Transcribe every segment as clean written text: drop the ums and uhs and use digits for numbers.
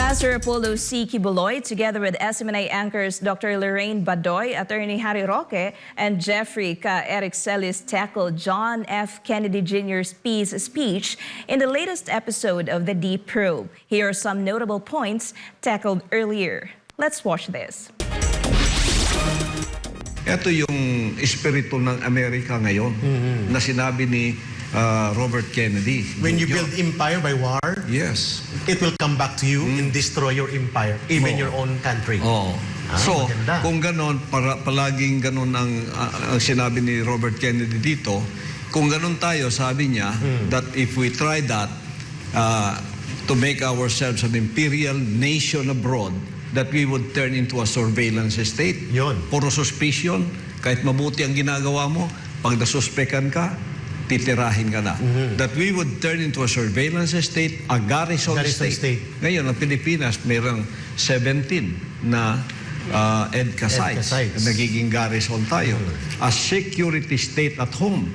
Pastor Apollo C. Quiboloy, together with SMNI anchors Dr. Lorraine Badoy, Attorney Roque, and Jeffrey Eric Celiz tackled John F. Kennedy Jr.'s peace speech in the latest episode of the Deep Probe. Here are some notable points tackled earlier. Let's watch this. Ito yung espiritu ng Amerika ngayon na sinabi ni Robert Kennedy. When you build empire by war, yes, it will come back to you and destroy your empire, even your own country. So, maganda. kung ganon, palaging ganon ang sinabi ni Robert Kennedy dito, kung ganon tayo, sabi niya, that if we try that, to make ourselves an imperial nation abroad, that we would turn into a surveillance state. Yun. Puro suspicion, kahit mabuti ang ginagawa mo, pag nasuspekan ka, titirahin ka na. That we would turn into a surveillance state, a garrison state. Ngayon, ang Pilipinas, mayroong 17 na EDCA sites. Nagiging garrison tayo. A security state at home.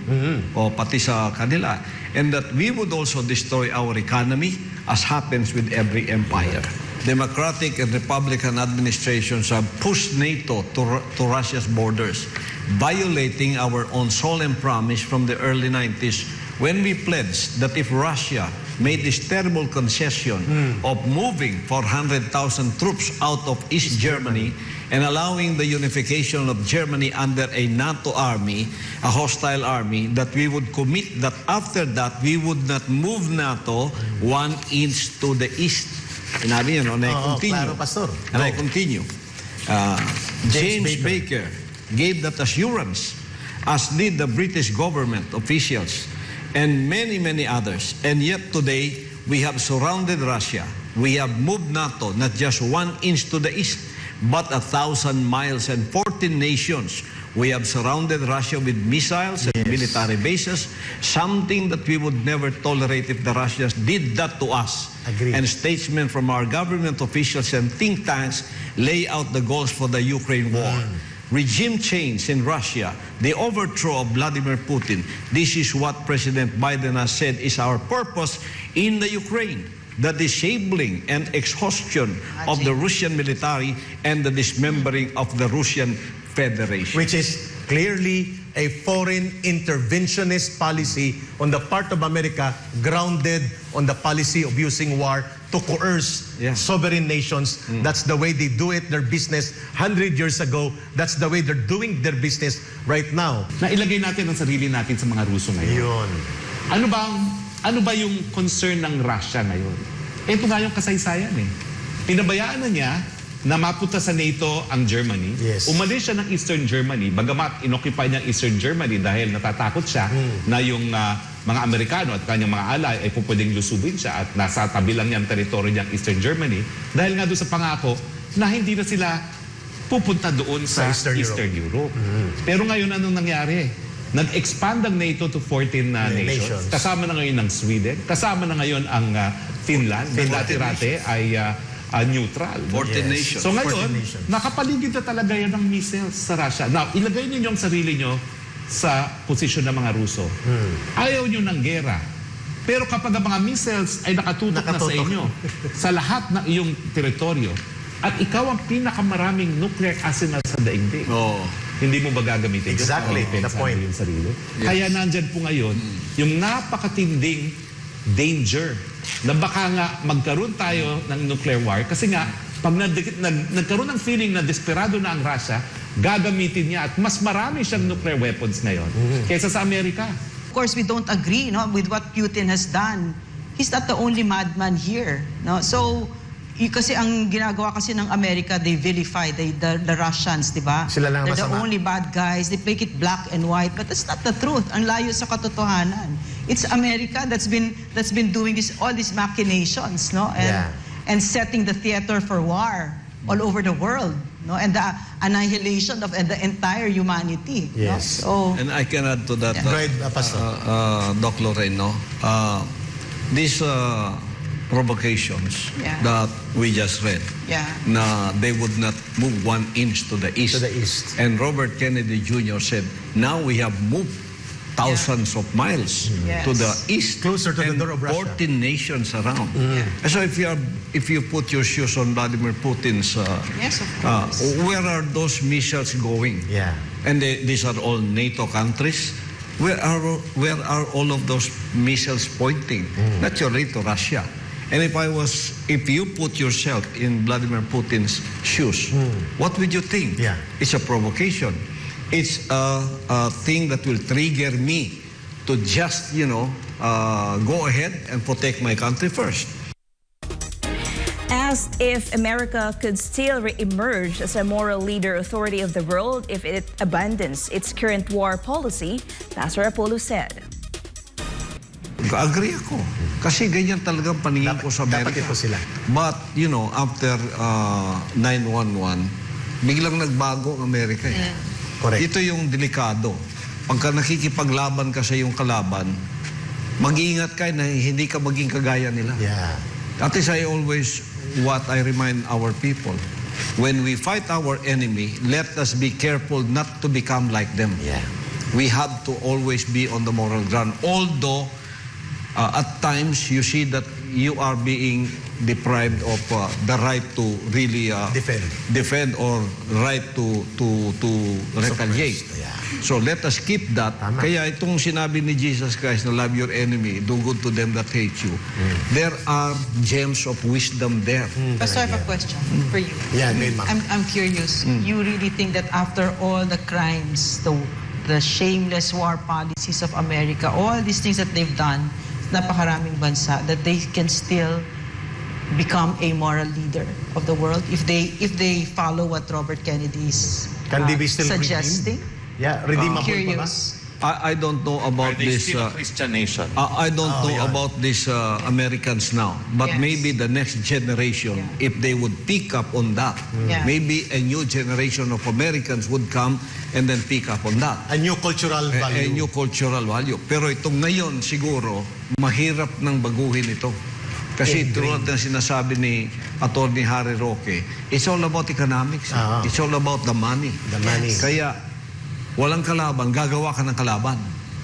O pati sa kanila. And that we would also destroy our economy as happens with every empire. Democratic and Republican administrations have pushed NATO to Russia's borders, violating our own solemn promise from the early 90s when we pledged that if Russia made this terrible concession of moving 400,000 troops out of East Germany and allowing the unification of Germany under a NATO army, a hostile army, that we would commit that after that we would not move NATO 1 inch to the east. Sinabi yun, and I continue. Claro, Pastor. And I continue. James Baker gave that assurance, as did the British government officials and many, many others. And yet today, we have surrounded Russia. We have moved NATO not just 1 inch to the east, but 1,000 miles and 14 nations. We have surrounded Russia with missiles and military bases, something that we would never tolerate if the Russians did that to us. Agreed. And statesmen from our government officials and think tanks lay out the goals for the Ukraine war. Regime change in Russia, the overthrow of Vladimir Putin. This is what President Biden has said is our purpose in the Ukraine. The disabling and exhaustion of the Russian military and the dismembering of the Russian Federation. Which is clearly a foreign interventionist policy on the part of America, grounded on the policy of using war to coerce sovereign nations. That's the way they do it, their business 100 years ago. That's the way they're doing their business right now. Nailagay natin ang sarili natin sa mga Ruso ngayon. Yun. Ano ba yung concern ng Russia ngayon? Ito nga yung kasaysayan eh. Pinabayaan na niya na mapunta sa NATO ang Germany. Umalis siya ng Eastern Germany, bagamat inoccupy niya Eastern Germany dahil natatakot siya na yung mga Amerikano at kanyang mga alay ay pupwedeng lusubin siya at nasa tabi lang niyang teritoryo niyang Eastern Germany dahil nga doon sa pangako na hindi na sila pupunta doon sa Eastern Europe. Pero ngayon anong nangyari? Nag-expand ang NATO to 14 nations. Kasama na ngayon ang Sweden, kasama na ngayon ang Finland. Dati-rate ay neutral. 14 nations. So ngayon, nakapaligid na talaga yan ng missiles sa Russia. Now, ilagay niyo yung sarili niyo sa posisyon ng mga Ruso. Ayaw niyo ng gera. Pero kapag ang mga missiles ay nakatutok na sa inyo, sa lahat ng iyong teritoryo, at ikaw ang pinakamaraming nuclear arsenal sa daigdig, hindi mo ba gagamitin? Exactly, the point. Yung sarili. Kaya nandyan po ngayon, yung napakatinding danger na baka nga magkaroon tayo ng nuclear war kasi nga pag nagkaroon ng feeling na desperado na ang Russia, gagamitin niya at mas marami siyang nuclear weapons ngayon kaysa sa Amerika. Of course, we don't agree with what Putin has done. He's not the only madman here. So, kasi ang ginagawa kasi ng Amerika, they vilify the Russians, di ba? Sila lang They're the masama. only bad guys. They make it black and white, but that's not the truth. Ang layo sa katotohanan. It's America that's been doing all these machinations, and setting the theater for war all over the world, and the annihilation of the entire humanity. So, and I can add to that, Doc Lorraine, these provocations that we just read, na they would not move 1 inch to the east. And Robert Kennedy Jr. said, now we have moved thousands of miles Yes. to the east, Closer to the and door of Russia. 14 nations around. So if you put your shoes on Vladimir Putin's, Yes, of course. where are those missiles going? Yeah. And these are all NATO countries. Where are all of those missiles pointing? Naturally to Russia. And if you put yourself in Vladimir Putin's shoes, what would you think? Yeah. It's a provocation. It's a thing that will trigger me to just, go ahead and protect my country first. Asked if America could still re-emerge as a moral leader authority of the world if it abandons its current war policy, Pastor Apollo said. Agree ako. Kasi ganyan talagang paningin ko sa Amerika. Dapat ito sila. But, after 9/11, biglang nagbago ang Amerika. Correct. Ito yung delikado. Pagka nakikipaglaban ka sa iyong kalaban, mag-iingat ka na hindi ka maging kagaya nila. Yeah. That is what I remind our people. When we fight our enemy, let us be careful not to become like them. Yeah. We have to always be on the moral ground. Although, at times, you see that you are being deprived of the right to really defend or right to retaliate. Yeah. So let us keep that. Tama. Kaya itong sinabi ni Jesus Christ na love your enemy, do good to them that hate you. There are gems of wisdom there. Pastor, I have a question for you. Yeah, ma'am. I'm curious. You really think that after all the crimes, the shameless war policies of America, all these things that they've done, napakaraming bansa, that they can still become a moral leader of the world if they follow what Robert Kennedy is Can they be still suggesting? redeemed? Yeah, redeemable pa ba? Curious. I don't know about Are they this. still a Christian nation? I don't know yeah. about these Americans now, but Yes. maybe the next generation, if they would pick up on that, Yeah. maybe a new generation of Americans would come and then pick up on that. A new cultural A value. new cultural value. Pero itong ngayon, siguro, mahirap nang baguhin ito. Kasi tulad ng sinasabi ni Atty. Harry Roque, it's all about economics. It's all about the money. The money. Kaya, walang kalaban, gagawa ka ng kalaban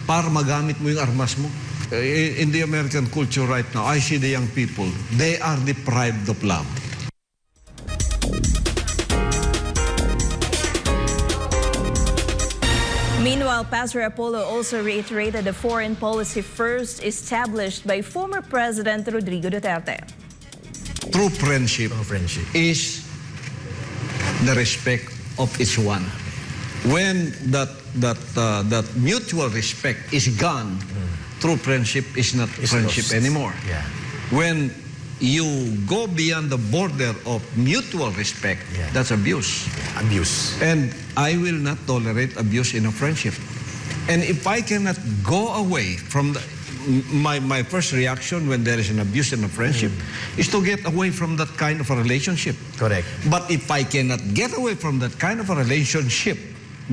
para magamit mo yung armas mo. In the American culture right now, I see the young people, they are deprived of love. Meanwhile, Pastor Apollo also reiterated the foreign policy first established by former President Rodrigo Duterte. True friendship Friendship. is the respect of each one. When that mutual respect is gone, true friendship is not friendship lost. anymore. Yeah. When you go beyond the border of mutual respect, that's abuse. Abuse. And I will not tolerate abuse in a friendship. And if I cannot go away from my first reaction when there is an abuse in a friendship is to get away from that kind of a relationship. Correct. But if I cannot get away from that kind of a relationship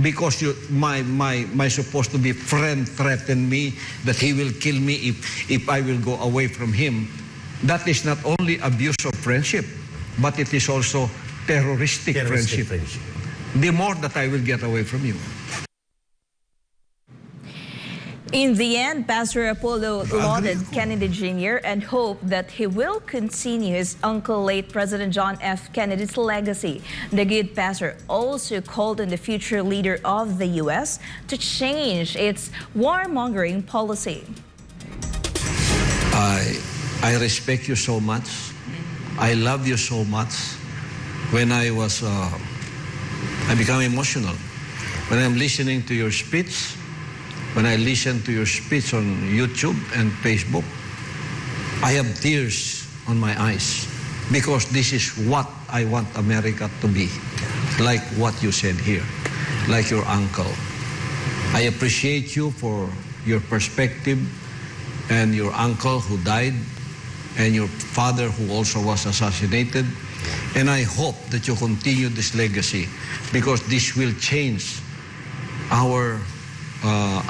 because my supposed to be friend threatened me that he will kill me if I will go away from him, that is not only abuse of friendship, but it is also terroristic friendship. The more that I will get away from you. In the end, Pastor Apollo lauded Kennedy Jr. and hoped that he will continue his uncle, late President John F. Kennedy's legacy. The good pastor also called on the future leader of the U.S. to change its warmongering policy. I respect you so much. I love you so much. When I become emotional. When I'm listening to your speech, when I listen to your speech on YouTube and Facebook, I have tears on my eyes because this is what I want America to be. Like what you said here, like your uncle. I appreciate you for your perspective and your uncle who died and your father who also was assassinated. And I hope that you continue this legacy because this will change our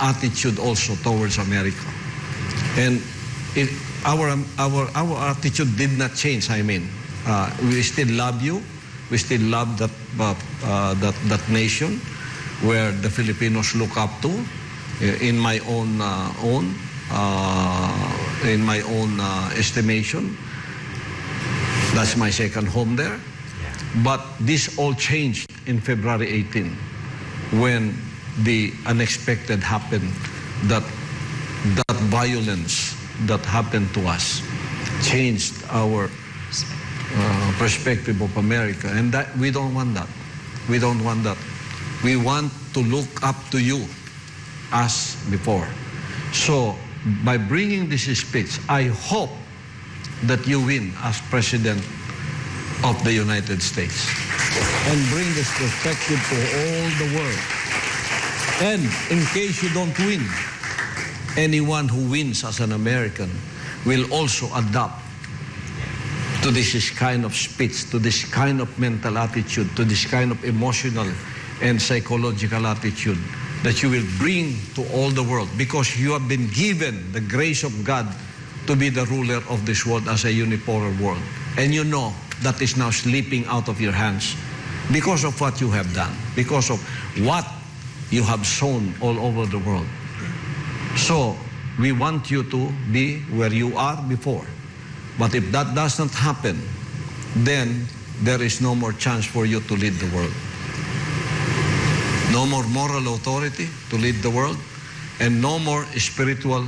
attitude also towards America. And our attitude did not change, I mean. We still love you. We still love that nation where the Filipinos look up to. in my own estimation. That's my second home there. But this all changed in February 18 when the unexpected happened, that violence that happened to us changed our perspective of America, and that we don't want that. We don't want that. We want to look up to you as before. So by bringing this speech, I hope that you win as President of the United States and bring this perspective to all the world. And in case you don't win, anyone who wins as an American will also adapt to this kind of speech, to this kind of mental attitude, to this kind of emotional and psychological attitude that you will bring to all the world, because you have been given the grace of God to be the ruler of this world as a unipolar world. And you know that is now slipping out of your hands because of what you have done, because of what you have sown all over the world. So we want you to be where you are before. But if that does not happen, then there is no more chance for you to lead the world. No more moral authority to lead the world, and no more spiritual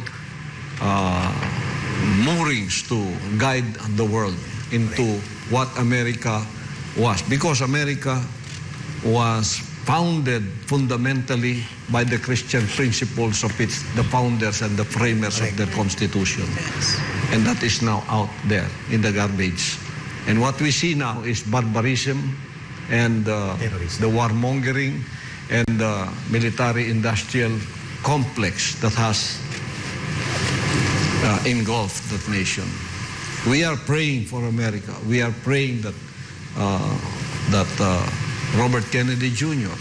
moorings to guide the world into what America was. Because America was founded fundamentally by the Christian principles of the founders and the framers of the Constitution. And that is now out there in the garbage. And what we see now is barbarism and the warmongering and the military-industrial complex that has engulfed that nation. We are praying for America. We are praying that Robert Kennedy Jr.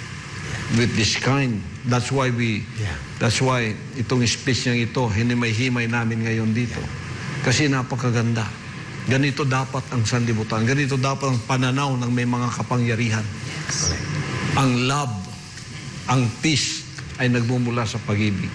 with this kind, that's why itong speech niya ito, hinimay-himay namin ngayon dito. Kasi napakaganda. Ganito dapat ang sanlibutan. Ganito dapat ang pananaw ng may mga kapangyarihan. Ang love, ang peace ay nagmumula sa pag-ibig.